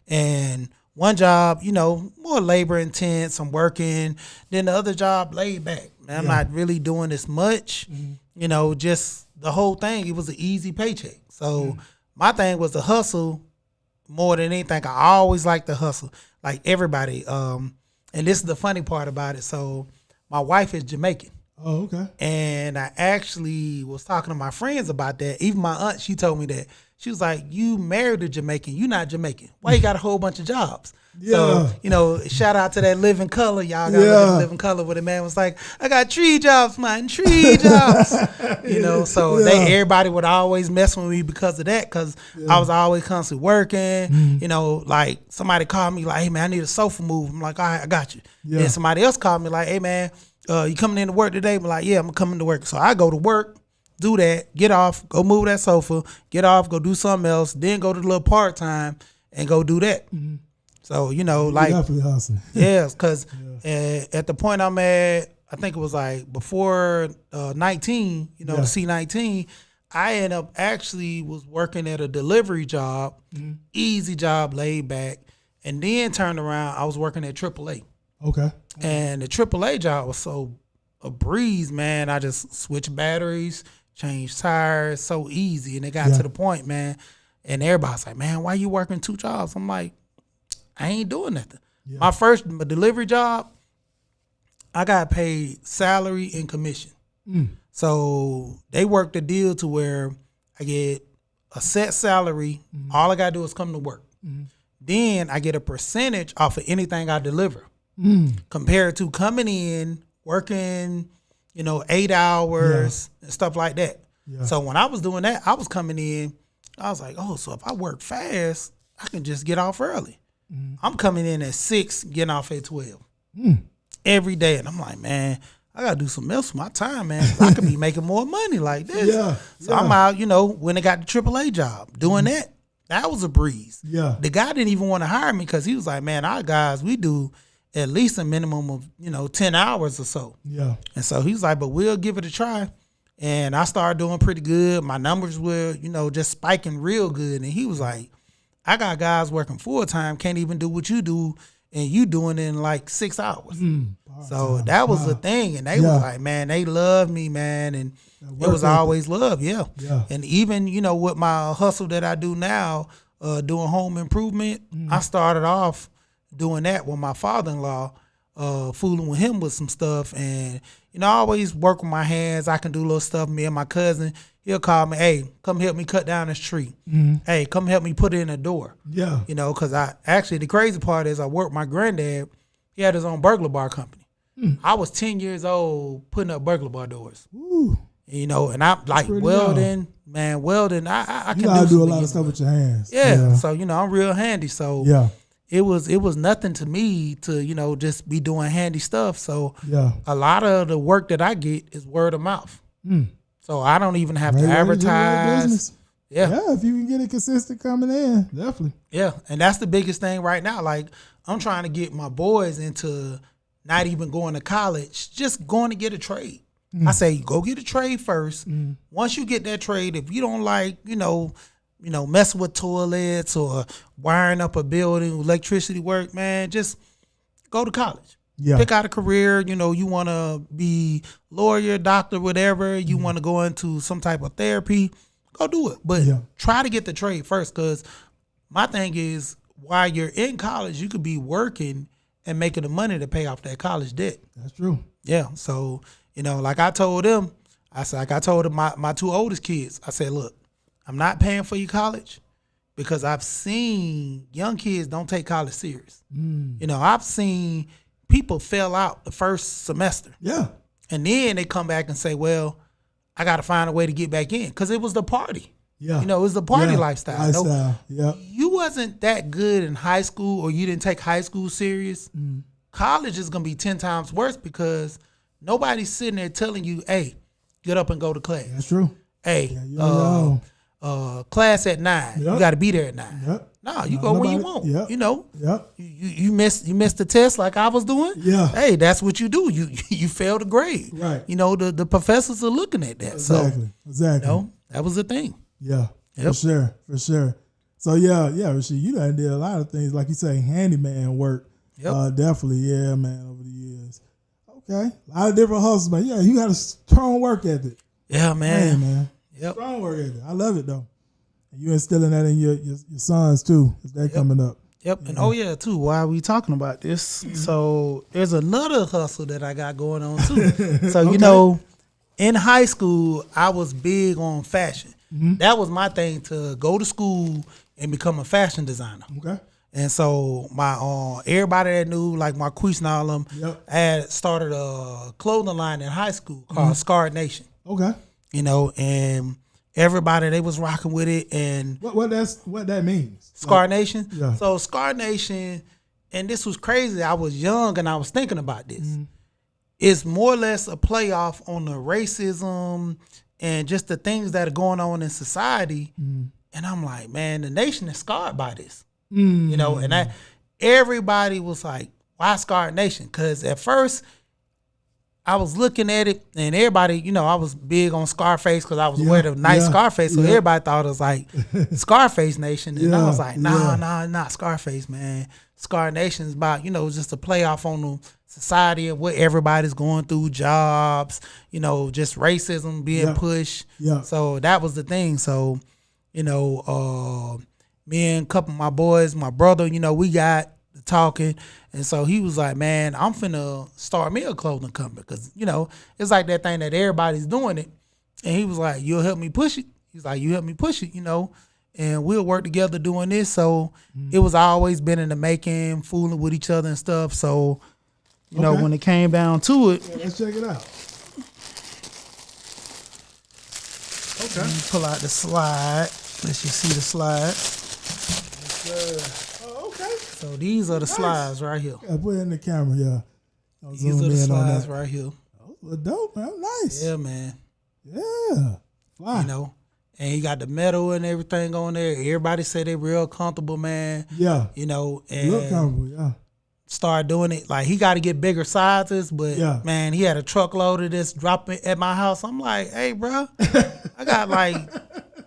And one job, you know, more labor intense, I'm working. Then the other job laid back. Man, I'm not really doing as much. You know, just the whole thing, it was an easy paycheck. So my thing was to hustle more than anything. I always liked to hustle, like everybody. And this is the funny part about it. So my wife is Jamaican. Oh, okay. And I actually was talking to my friends about that. Even my aunt, she told me that. She was like, you married a Jamaican. You not Jamaican. Why you got a whole bunch of jobs? So, you know, shout out to that Living Color. Y'all got to look at Living Color where the man was like, I got 3 jobs, man, 3 jobs. You know, so everybody would always mess with me because of that, because I was always constantly working. You know, like somebody called me like, hey, man, I need a sofa move. I'm like, all right, I got you. Then somebody else called me like, hey, man, you coming in to work today? I'm like, yeah, I'm coming to work. So I go to work, do that, get off, go move that sofa, get off, go do something else, then go to the little part-time and go do that. So, you know, like, definitely hustling. because at the point I'm at, I think it was like before 19, you know, the C19, I ended up actually was working at a delivery job, easy job, laid back, and then turned around, I was working at AAA. Okay. And the AAA job was so a breeze, man. I just switched batteries, changed tires, so easy. And it got to the point, man, and everybody's like, man, why you working 2 jobs? I'm like, I ain't doing nothing. My first delivery job, I got paid salary and commission. So they worked a deal to where I get a set salary. All I got to do is come to work. Then I get a percentage off of anything I deliver. Compared to coming in, working, you know, 8 hours and stuff like that. So when I was doing that, I was coming in, I was like, oh, so if I work fast, I can just get off early. I'm coming in at 6, getting off at 12 every day. And I'm like, man, I got to do something else with my time, man. I could be making more money like this. So I'm out, when I got the AAA job, doing that. That was a breeze. Yeah. The guy didn't even want to hire me because he was like, man, our guys, we do at least a minimum of, 10 hours or so. Yeah. And so he was like, but we'll give it a try. And I started doing pretty good. My numbers were, just spiking real good. And he was like, I got guys working full time, can't even do what you do, and you doing it in like 6 hours. So that was the thing. And they was like, man, they love me, man. And it was always love, yeah. And even, with my hustle that I do now, doing home improvement, I started off doing that with my father-in-law, fooling with him with some stuff. And, I always work with my hands. I can do little stuff. Me and my cousin, he'll call me, hey, come help me cut down this tree. Hey, come help me put it in a door. Yeah. Because the crazy part is I worked with my granddad. He had his own burglar bar company. I was 10 years old putting up burglar bar doors. Ooh. And I'm like welding, man, welding. I can do a lot of stuff with your hands. Yeah. So, I'm real handy. So yeah. It was nothing to me to, just be doing handy stuff. So yeah. A lot of the work that I get is word of mouth. So I don't even have to advertise. Yeah, if you can get it consistent coming in, definitely. Yeah, and that's the biggest thing right now. Like, I'm trying to get my boys into not even going to college, just going to get a trade. I say, go get a trade first. Once you get that trade, if you don't like, messing with toilets or wiring up a building, electricity work, man, just go to college. Yeah. Pick out a career. You want to be lawyer, doctor, whatever. You want to go into some type of therapy, go do it. But try to get the trade first, because my thing is, while you're in college, you could be working and making the money to pay off that college debt. That's true. Yeah. So, like I told them, I told my 2 oldest kids, I said, look, I'm not paying for your college because I've seen young kids don't take college serious. I've seen people fail out the first semester. Yeah. And then they come back and say, well, I got to find a way to get back in, because it was the party. Yeah. It was the party lifestyle. No, you wasn't that good in high school, or you didn't take high school serious. College is going to be 10 times worse, because nobody's sitting there telling you, hey, get up and go to class. That's true. Hey, class at 9. You got to be there at 9. No, you go when you want. You missed the test like I was doing. Yeah. Hey, that's what you do. You failed a grade. Right. The professors are looking at that. Exactly. That was the thing. Yeah. Yep. For sure. So Rasheed, you done did a lot of things, like you say, handyman work. Yep. Definitely, man, over the years. Okay. A lot of different hustles, man. Yeah, you got a strong work ethic. Yeah, man. Man. Yep. Strong work ethic. I love it though. And you instilling that in your sons too, as they're coming up. Yep. And too, why are we talking about this? So there's another hustle that I got going on too. So, in high school, I was big on fashion. That was my thing, to go to school and become a fashion designer. Okay. And so my everybody that knew, like Marquise and all them, I had started a clothing line in high school called Scarred Nation. Okay. And everybody, they was rocking with it. And what that means? Scarred Nation? Yeah. So Scarred Nation, and this was crazy. I was young and I was thinking about this. It's more or less a playoff on the racism and just the things that are going on in society. And I'm like, man, the nation is scarred by this. And everybody was like, why Scarred Nation? Because at first I was looking at it, and everybody, I was big on Scarface because I was wearing a nice Scarface, so everybody thought it was like Scarface Nation. And I was like, nah, not Scarface, man. Scarred Nation is about, just a playoff on the society and what everybody's going through, jobs, just racism being pushed. Yeah. So that was the thing. So, me and a couple of my boys, my brother, we got talking. And so he was like, man, I'm finna start me a clothing company, because, it's like that thing that everybody's doing it. And he was like, you'll help me push it? He's like, you help me push it, and we'll work together doing this. So it was always been in the making, fooling with each other and stuff. So, when it came down to it. Yeah, let's check it out. Okay. Pull out the slide. Let you see the slide. Oh, okay. So these are the slides right here. Yeah, put it in the camera, yeah. These are the slides right here. Oh, dope, man. Nice. Yeah, man. Yeah. Fly. You know, and he got the metal and everything on there. Everybody say they real comfortable, man. Yeah. You know, and look comfortable, yeah. Start doing it. Like, he got to get bigger sizes, but man, he had a truckload of this dropping at my house. I'm like, hey, bro, I got like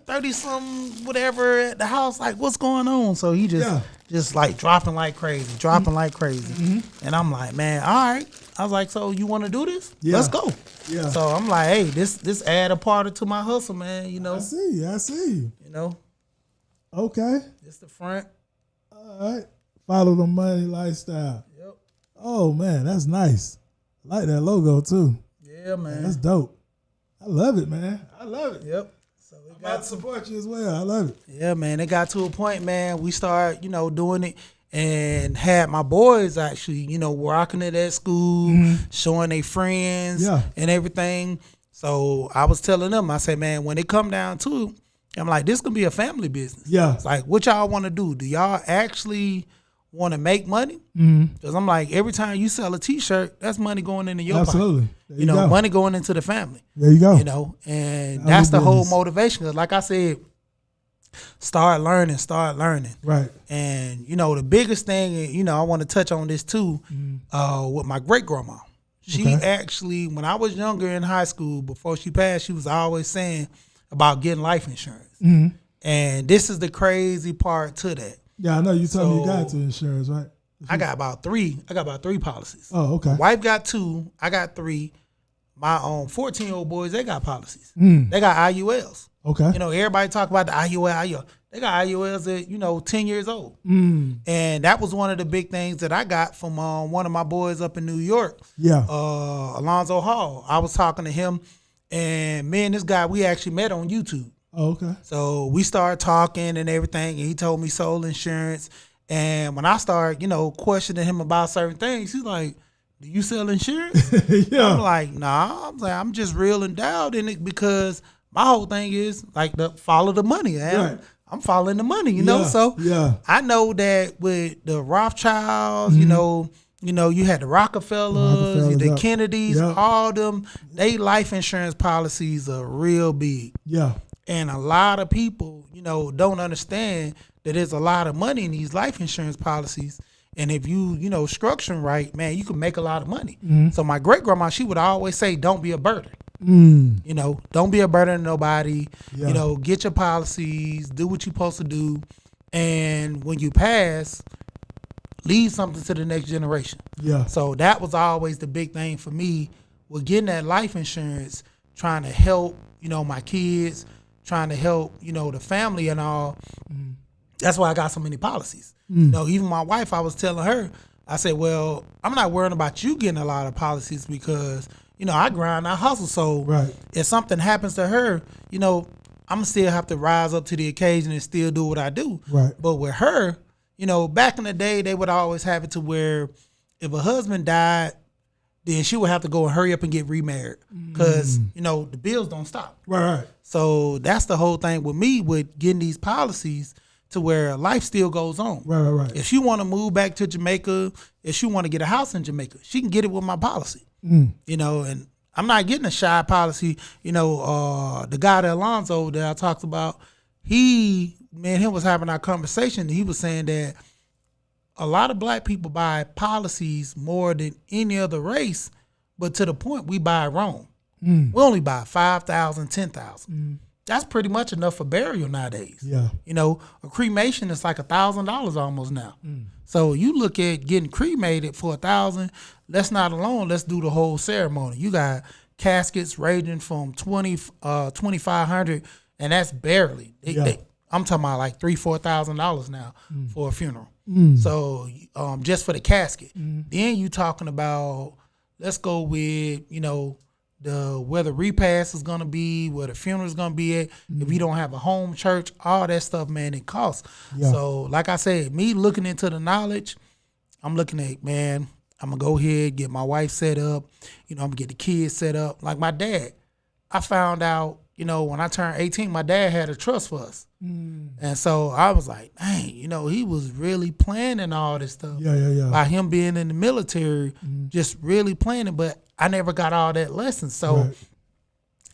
30 something whatever at the house. Like, what's going on? So he just like dropping like crazy. Mm-hmm. And I'm like, man, all right. I was like, so you want to do this? Yeah. Let's go. Yeah. So I'm like, hey, this add a part to my hustle, man. You know. I see you. You know. Okay. This the front. All right. Follow the money lifestyle. Yep. Oh man, that's nice. I like that logo too. Yeah, man. That's dope. I love it, man. I love it. Yep. So we got to support you as well. I love it. Yeah, man. It got to a point, man. We started, doing it. And had my boys actually, rocking it at school, showing their friends and everything. So I was telling them, I said, man, when it come down to it, I'm like, this gonna be a family business. Yeah. It's like, what y'all want to do? Do y'all actually want to make money? Because I'm like, every time you sell a T-shirt, that's money going into your pocket. You know, money going into the family. There you go. And that's the whole motivation. Because like I said, start learning. Right. And, the biggest thing, I want to touch on this too, with my great-grandma. She actually, when I was younger in high school, before she passed, she was always saying about getting life insurance. And this is the crazy part to that. Yeah, I know. You told me you got into insurance, right? I got about three policies. Oh, okay. My wife got 2. I got 3. My 14-year-old boys, they got policies. They got IULs. Okay. Everybody talk about the IUL. They got IULs at, 10 years old. And that was one of the big things that I got from one of my boys up in New York. Yeah. Alonzo Hall. I was talking to him, and me and this guy, we actually met on YouTube. Oh, okay. So we started talking and everything, and he told me sold insurance. And when I started, questioning him about certain things, he's like, do you sell insurance? I'm like, nah. I'm just real endowed in it because my whole thing is like follow the money. Right. I'm following the money, you know? So I know that with the Rothschilds, you had the Rockefellers, the Kennedys, all them, they life insurance policies are real big. Yeah. And a lot of people, don't understand that there's a lot of money in these life insurance policies. And if you, structure them right, man, you can make a lot of money. So my great-grandma, she would always say, don't be a burden. Don't be a burden to nobody. Get your policies, do what you're supposed to do. And when you pass, leave something to the next generation. Yeah. So that was always the big thing for me with getting that life insurance, trying to help, my kids, trying to help, the family and all. That's why I got so many policies. Even my wife, I was telling her, I said, well, I'm not worrying about you getting a lot of policies because, I grind, I hustle. So if something happens to her, I'm going to still have to rise up to the occasion and still do what I do. Right. But with her, back in the day, they would always have it to where if a husband died, then she would have to go and hurry up and get remarried because, the bills don't stop. Right. So that's the whole thing with me with getting these policies to where life still goes on. Right. If she want to move back to Jamaica, if she want to get a house in Jamaica, she can get it with my policy. And I'm not getting a shy policy. The guy that Alonzo that I talked about, me and him was having our conversation. He was saying that a lot of black people buy policies more than any other race, but to the point we buy wrong. We only buy 5,000, 10,000. That's pretty much enough for burial nowadays. Yeah. A cremation is like $1,000 almost now. So you look at getting cremated for $1,000. Let's not alone. Let's do the whole ceremony. You got caskets ranging from $2,500, and that's barely. I'm talking about like $3,000-$4,000 now for a funeral. So just for the casket. Then you talking about, let's go with where the repast is gonna be, where the funeral is gonna be at. If you don't have a home church, all that stuff, man, it costs. Yeah. So like I said, me looking into the knowledge, I'm looking at, man, I'm gonna go ahead, get my wife set up, I'm gonna get the kids set up. Like my dad, I found out you know, when I turned 18, my dad had a trust for us. And so I was like, dang, you know, he was really planning all this stuff. Yeah. By him being in the military, just really planning. But I never got all that lesson. So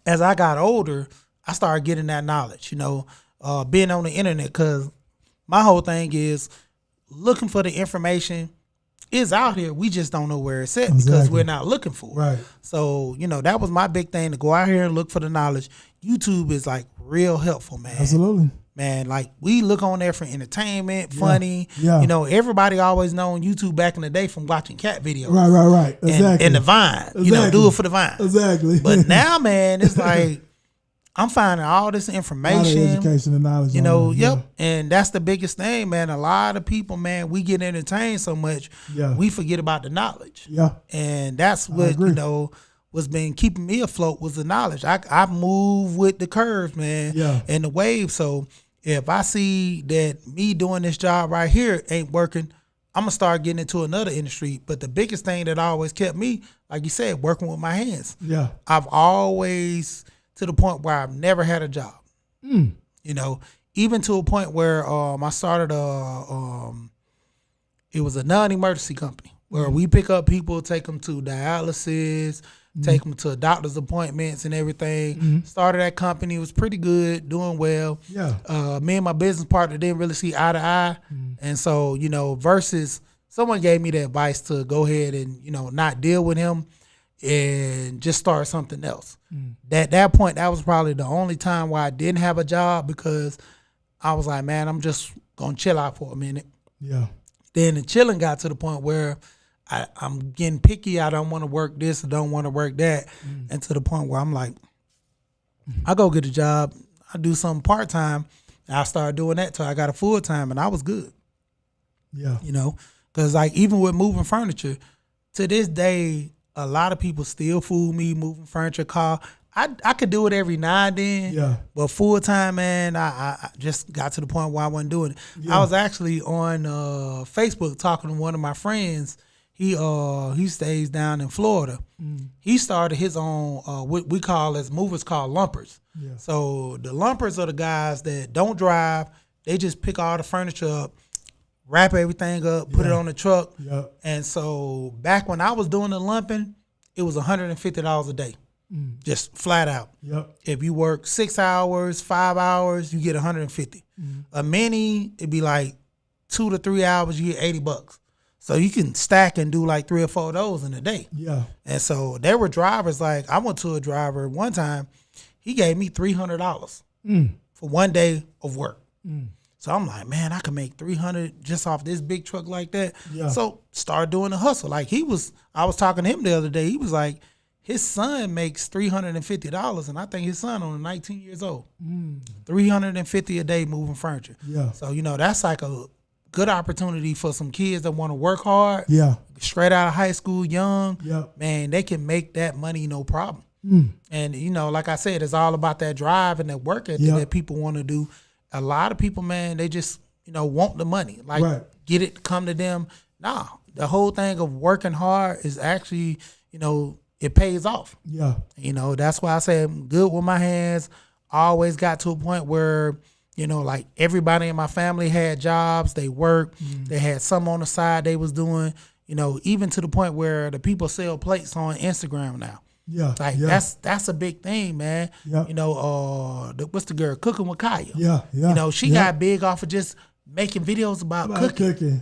as I got older, I started getting that knowledge, you know, being on the internet, because my whole thing is looking for the information is out here. We just don't know where it's at because we're not looking for it. Right. So, you know, that was my big thing, to go out here and look for the knowledge. YouTube is like real helpful, man. Absolutely. Man, like we look on there for entertainment, funny. Yeah. You know, everybody always known YouTube back in the day from watching cat videos. Right. Exactly. And the Vine. You know, do it for the Vine. Exactly. But now, man, it's like I'm finding all this information. A lot of education and knowledge. You know, And that's the biggest thing, man. A lot of people, man, we get entertained so much, we forget about the knowledge. Yeah. And that's what, you know, what's been keeping me afloat was the knowledge. I move with the curves, man, and the wave. So if I see that me doing this job right here ain't working, I'm going to start getting into another industry. But the biggest thing that always kept me, like you said, working with my hands. Yeah. I've always, to the point where I've never had a job. You know, even to a point where I started it was a non-emergency company where we pick up people, take them to dialysis, take them to doctor's appointments and everything. Started that company. It was pretty good, doing well. Yeah. Me and my business partner didn't really see eye to eye. And so, you know, versus someone gave me the advice to go ahead and, you know, not deal with him and just start something else. At that point, that was probably the only time where I didn't have a job, because I was like, man, I'm just going to chill out for a minute. Yeah. Then the chilling got to the point where I'm getting picky. I don't want to work this. I don't want to work that. And to the point where I'm like, I go get a job. I do something part-time. I started doing that till I got a full-time, and I was good. Yeah. You know, because like even with moving furniture, to this day, a lot of people still fool me moving furniture, car. I could do it every now and then, but full time, man, I just got to the point where I wasn't doing it. I was actually on Facebook talking to one of my friends. He stays down in Florida. He started his own what we call, as movers call, lumpers. So the lumpers are the guys that don't drive. They just pick all the furniture up, wrap everything up, put it on the truck. And so back when I was doing the lumping, it was $150 a day. Just flat out. If you work 6 hours, 5 hours, you get $150. A mini, it'd be like 2 to 3 hours, you get $80. So you can stack and do like 3 or 4 of those in a day. And so there were drivers, like I went to a driver one time, he gave me $300 for 1 day of work. So I'm like, man, I can make $300 just off this big truck like that. So start doing the hustle. Like I was talking to him the other day. He was like, his son makes $350, and I think his son only 19 years old. $350 a day moving furniture. So, you know, that's like a good opportunity for some kids that want to work hard. Straight out of high school, young. Man, they can make that money no problem. And, you know, like I said, it's all about that drive and that work ethic that people want to do. A lot of people, man, they just, you know, want the money. Like, get it, come to them. Nah, the whole thing of working hard is actually, you know, it pays off. You know, that's why I say I'm good with my hands. I always got to a point where, you know, like everybody in my family had jobs. They worked. They had some on the side they was doing, you know, even to the point where the people sell plates on Instagram now. That's a big thing, man. You know, what's the girl, Cooking with Kaya? You know, she got big off of just making videos about cooking.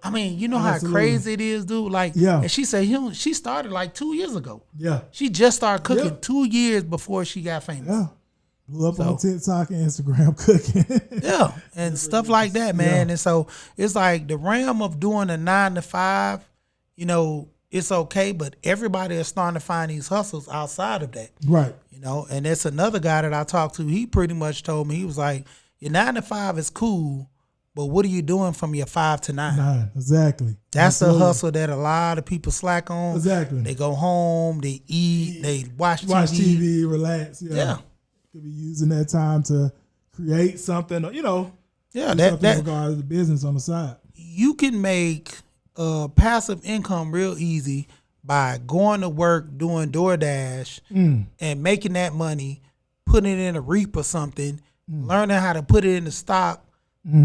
I mean, you know how crazy it is, dude. Like, and she said she started like 2 years ago. She just started cooking 2 years before she got famous. Blew up on TikTok and Instagram cooking. And stuff like that, man. And so it's like the realm of doing a 9 to 5, you know, it's okay, but everybody is starting to find these hustles outside of that. You know, and it's another guy that I talked to, he pretty much told me, he was like, your 9 to 5 is cool, but what are you doing from your 5 to 9? Exactly. That's the hustle that a lot of people slack on. Exactly. They go home, they eat, they watch TV, relax. Could be using that time to create something, you know. That regarding the business on the side. You can make passive income real easy by going to work, doing DoorDash, and making that money, putting it in a REAP or something, learning how to put it in the stock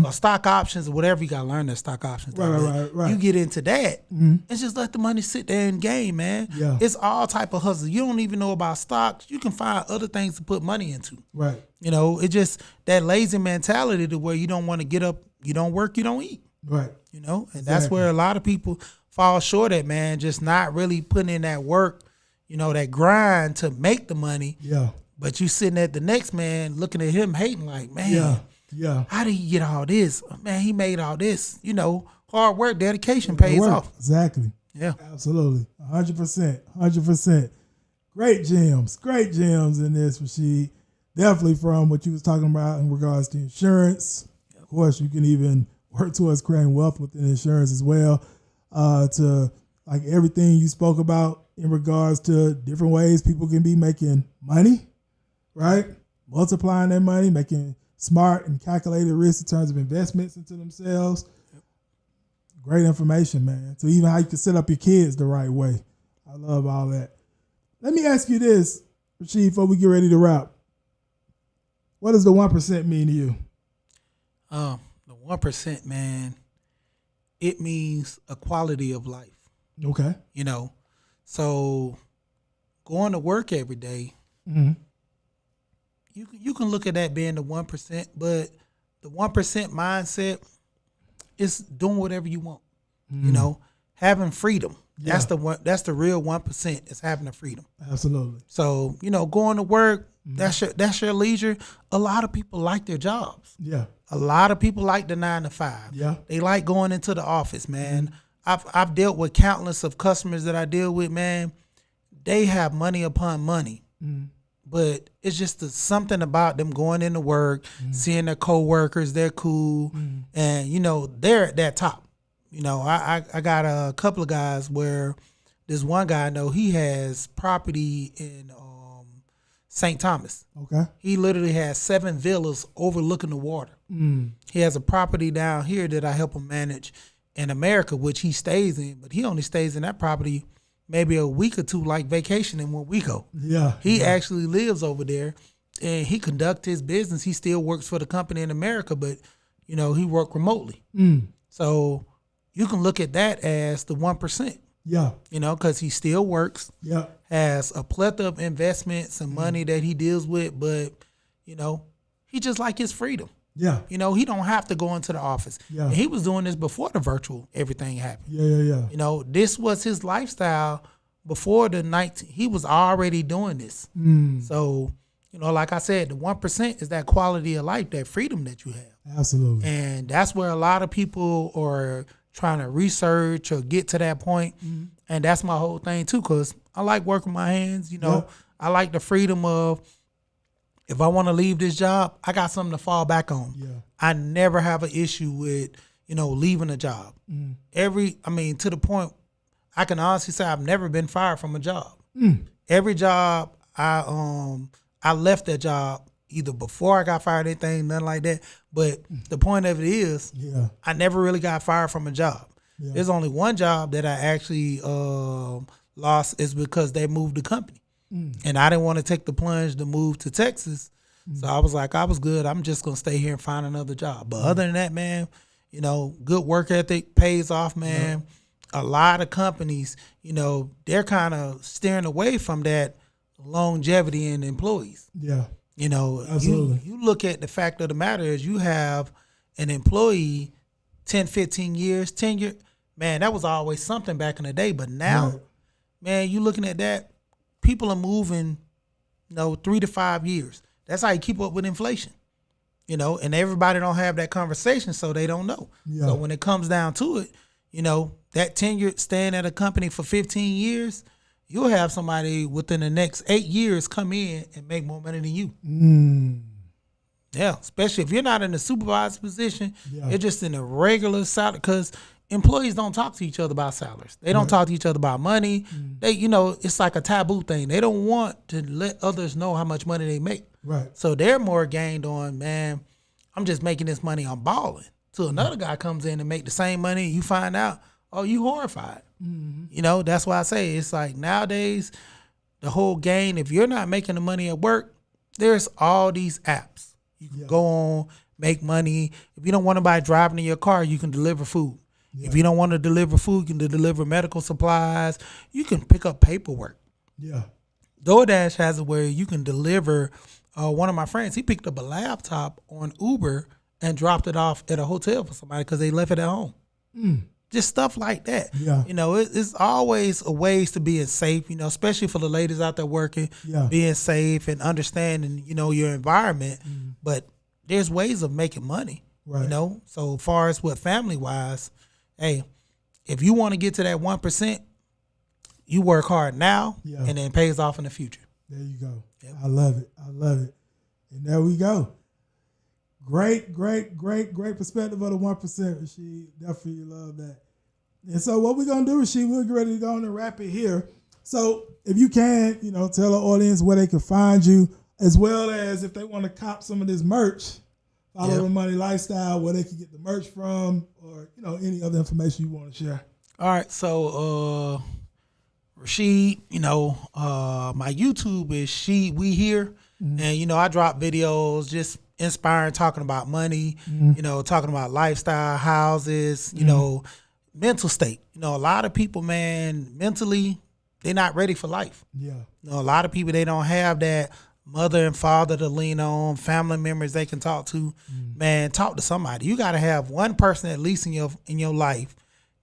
or stock options or whatever. You got to learn that stock options. Right. You get into that and just let the money sit there and game, man. Yeah. It's all type of hustle. You don't even know about stocks. You can find other things to put money into. Right. You know, it's just that lazy mentality to where you don't want to get up, you don't work, you don't eat. Right. You know, and that's where a lot of people fall short at, man, just not really putting in that work, you know, that grind to make the money. Yeah. But you sitting at the next man looking at him hating like, man, how did he get all this? Man, he made all this. You know, hard work, dedication pays off. Exactly. Yeah. Absolutely. 100%. 100%. Great gems in this, Rasheed. Definitely from what you was talking about in regards to insurance. Of course, you can even work towards creating wealth within insurance as well. To like everything you spoke about in regards to different ways people can be making money, right? Multiplying their money, making smart and calculated risks in terms of investments into themselves. Great information, man. So even how you can set up your kids the right way. I love all that. Let me ask you this, Rasheed, before we get ready to wrap. What does the 1% mean to you? The 1%, man, it means a quality of life. Okay. You know, so going to work every day, you can look at that being the 1%, but the 1% mindset is doing whatever you want. You know, having freedom. Yeah. That's the real 1%, is having the freedom. Absolutely. So, you know, going to work, that's your leisure. A lot of people like their jobs. Yeah. A lot of people like the 9 to 5. Yeah. They like going into the office, man. I've dealt with countless of customers that I deal with, man. They have money upon money. But it's just something about them going into work, seeing their coworkers, they're cool, and, you know, they're at that top. You know, I got a couple of guys where this one guy I know, he has property in St. Thomas. Okay. He literally has 7 villas overlooking the water. He has a property down here that I help him manage in America, which he stays in, but he only stays in that property maybe a week or two, like vacationing when we go. Yeah. He actually lives over there, and he conducts his business. He still works for the company in America, but, you know, he works remotely. So you can look at that as the 1%. Yeah. You know, because he still works. Yeah. Has a plethora of investments and money that he deals with, but, you know, he just like his freedom. Yeah. You know, he don't have to go into the office. Yeah. And he was doing this before the virtual everything happened. Yeah. You know, this was his lifestyle before the 19. He was already doing this. So, you know, like I said, the 1% is that quality of life, that freedom that you have. Absolutely. And that's where a lot of people are trying to research or get to that point. And that's my whole thing too, because I like working my hands. You know, I like the freedom of, if I want to leave this job, I got something to fall back on. Yeah. I never have an issue with, you know, leaving a job. To the point, I can honestly say I've never been fired from a job. Every job I left that job either before I got fired, anything, nothing like that. But the point of it is, I never really got fired from a job. There's only one job that I actually lost, is because they moved the company. And I didn't want to take the plunge to move to Texas. So I was like, I was good. I'm just going to stay here and find another job. But other than that, man, you know, good work ethic pays off, man. A lot of companies, you know, they're kind of steering away from that longevity in employees. Yeah. You know, Absolutely. you look at the fact of the matter is, you have an employee 10, 15 years, tenure. Man, that was always something back in the day. But now, man, you looking at that, people are moving, you know, 3 to 5 years. That's how you keep up with inflation, you know, and everybody don't have that conversation, so they don't know. So when it comes down to it, you know, that tenure staying at a company for 15 years, you'll have somebody within the next 8 years come in and make more money than you. Yeah, especially if you're not in a supervisor position, you're just in a regular salary, because employees don't talk to each other about salaries. They don't talk to each other about money. They, you know, it's like a taboo thing. They don't want to let others know how much money they make. Right. So they're more gained on, man, I'm just making this money, I'm balling. Till another guy comes in and make the same money, you find out, oh, you horrified. You know, that's why I say it's like nowadays, the whole game, if you're not making the money at work, there's all these apps. You can go on, make money. If you don't want anybody driving in your car, you can deliver food. If you don't want to deliver food, you can deliver medical supplies. You can pick up paperwork. Yeah. DoorDash has it where you can deliver. One of my friends, he picked up a laptop on Uber and dropped it off at a hotel for somebody because they left it at home. Just stuff like that. Yeah. You know, it's always a ways to being safe, you know, especially for the ladies out there working, being safe and understanding, you know, your environment. But there's ways of making money, you know. So as far as what family-wise, hey, if you want to get to that 1%, you work hard now and then it pays off in the future. There you go. Yep. I love it. I love it. And there we go. Great perspective of the 1%, Rasheed. Definitely love that. And so what we're going to do, Rasheed, we're ready to go on and wrap it here. So if you can, you know, tell the audience where they can find you, as well as if they want to cop some of this merch, Follow the Money Lifestyle, where they can get the merch from, or, you know, any other information you want to share. All right. So, Rasheed, you know, my YouTube is We Here. And, you know, I drop videos just inspiring, talking about money, you know, talking about lifestyle, houses, you know, mental state. You know, a lot of people, man, mentally, they're not ready for life. Yeah. You know, a lot of people, they don't have that mother and father to lean on, family members they can talk to. Man, talk to somebody. You got to have one person at least in your life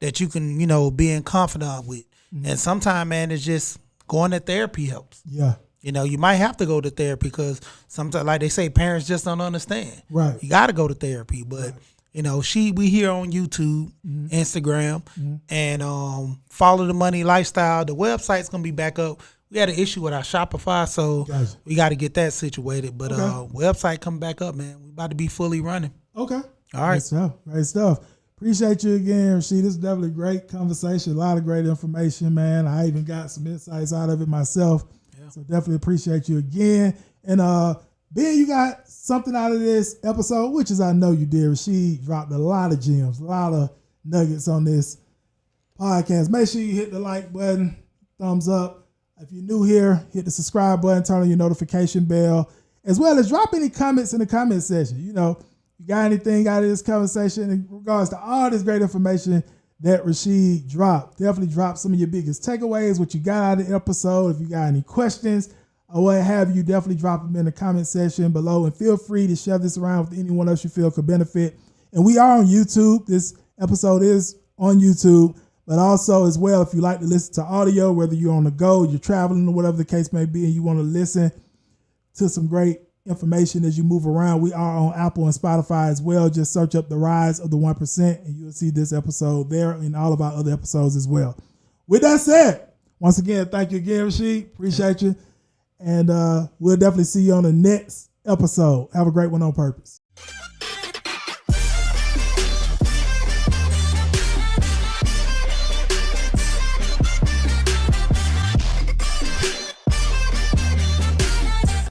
that you can, you know, be in confidant with. And sometimes, man, it's just going to therapy helps. Yeah. You know, you might have to go to therapy because sometimes, like they say, parents just don't understand. Right. You got to go to therapy. But, you know, We Here on YouTube, Instagram, and Follow the Money Lifestyle. The website's going to be back up. We had an issue with our Shopify, so we got to get that situated. But website come back up, man. We about to be fully running. Okay. All right. Great stuff. Appreciate you again, Rasheed. This is definitely a great conversation. A lot of great information, man. I even got some insights out of it myself. So definitely appreciate you again. And Ben, you got something out of this episode, which is I know you did. Rasheed dropped a lot of gems, a lot of nuggets on this podcast. Make sure you hit the like button, thumbs up. If you're new here, hit the subscribe button, turn on your notification bell, as well as drop any comments in the comment section. You know, you got anything out of this conversation in regards to all this great information that Rasheed dropped. Definitely drop some of your biggest takeaways, what you got out of the episode. If you got any questions or what have you, definitely drop them in the comment section below. And feel free to share this around with anyone else you feel could benefit. And we are on YouTube. This episode is on YouTube. But also as well, if you like to listen to audio, whether you're on the go, you're traveling, or whatever the case may be, and you want to listen to some great information as you move around, we are on Apple and Spotify as well. Just search up The Rise of the 1% and you'll see this episode there and all of our other episodes as well. With that said, once again, thank you again, Rasheed. Appreciate you. And we'll definitely see you on the next episode. Have a great one on purpose.